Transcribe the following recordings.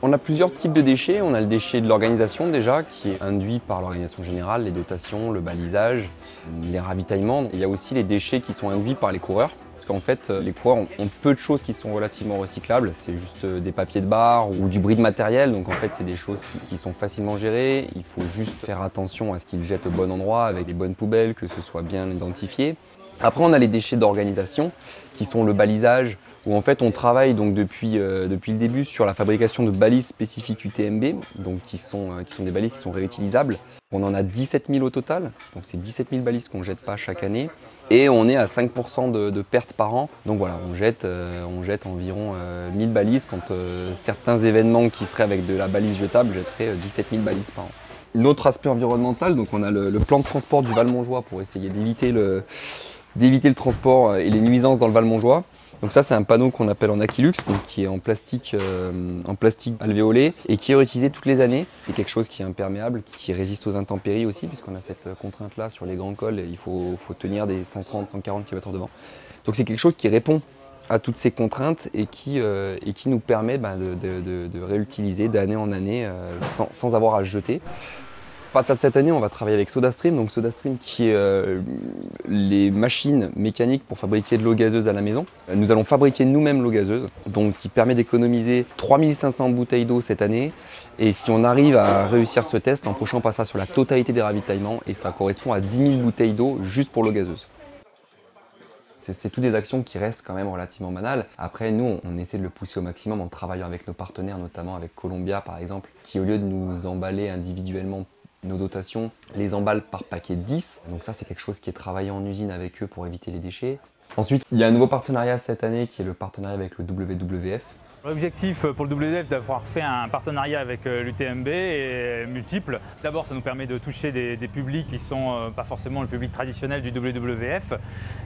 On a plusieurs types de déchets. On a le déchet de l'organisation déjà, qui est induit par l'organisation générale, les dotations, le balisage, les ravitaillements. Il y a aussi les déchets qui sont induits par les coureurs. Parce qu'en fait, les coureurs ont peu de choses qui sont relativement recyclables. C'est juste des papiers de bar ou du bris de matériel. Donc en fait, c'est des choses qui sont facilement gérées. Il faut juste faire attention à ce qu'ils jettent au bon endroit, avec les bonnes poubelles, que ce soit bien identifié. Après, on a les déchets d'organisation, qui sont le balisage, où en fait on travaille donc depuis le début sur la fabrication de balises spécifiques UTMB, donc qui sont des balises qui sont réutilisables. On en a 17 000 au total, donc c'est 17 000 balises qu'on ne jette pas chaque année. Et on est à 5% de pertes par an. Donc voilà, on jette environ 1000 balises quand certains événements qui feraient avec de la balise jetable jetteraient 17 000 balises par an. L'autre aspect environnemental, donc on a le plan de transport du Val-Montjoie pour essayer d'éviter le transport et les nuisances dans le Val-Montjoie. Donc ça, c'est un panneau qu'on appelle en Aquilux, donc qui est en plastique alvéolé et qui est réutilisé toutes les années. C'est quelque chose qui est imperméable, qui résiste aux intempéries aussi, puisqu'on a cette contrainte-là sur les grands cols, il faut tenir des 130-140 km de vent. Donc c'est quelque chose qui répond à toutes ces contraintes et qui nous permet de réutiliser d'année en année sans avoir à se jeter. À partir de cette année, on va travailler avec SodaStream. Donc SodaStream qui est les machines mécaniques pour fabriquer de l'eau gazeuse à la maison. Nous allons fabriquer nous-mêmes l'eau gazeuse, donc qui permet d'économiser 3500 bouteilles d'eau cette année. Et si on arrive à réussir ce test, l'an prochain on passera sur la totalité des ravitaillements et ça correspond à 10 000 bouteilles d'eau juste pour l'eau gazeuse. C'est toutes des actions qui restent quand même relativement banales. Après, nous, on essaie de le pousser au maximum en travaillant avec nos partenaires, notamment avec Columbia par exemple, qui au lieu de nous emballer individuellement nos dotations, les emballe par paquet de 10. Donc ça, c'est quelque chose qui est travaillé en usine avec eux pour éviter les déchets. Ensuite, il y a un nouveau partenariat cette année qui est le partenariat avec le WWF. L'objectif pour le WWF d'avoir fait un partenariat avec l'UTMB est multiple. D'abord, ça nous permet de toucher des publics qui ne sont pas forcément le public traditionnel du WWF,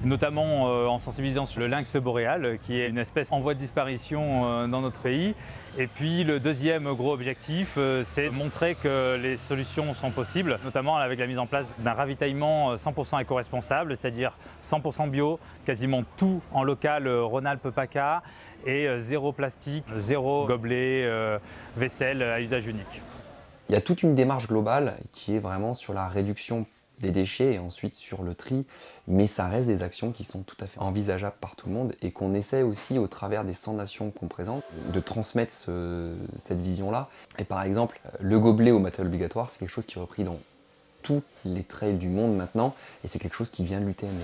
notamment en sensibilisant sur le lynx boréal, qui est une espèce en voie de disparition dans notre pays. Et puis le deuxième gros objectif, c'est de montrer que les solutions sont possibles, notamment avec la mise en place d'un ravitaillement 100% éco-responsable, c'est-à-dire 100% bio, quasiment tout en local Rhône-Alpes-PACA, et zéro plastique, zéro gobelet, vaisselle à usage unique. Il y a toute une démarche globale qui est vraiment sur la réduction des déchets et ensuite sur le tri, mais ça reste des actions qui sont tout à fait envisageables par tout le monde et qu'on essaie aussi au travers des 100 nations qu'on présente de transmettre cette vision-là. Et par exemple, le gobelet au matériel obligatoire, c'est quelque chose qui est repris dans tous les trails du monde maintenant et c'est quelque chose qui vient de l'UTMB.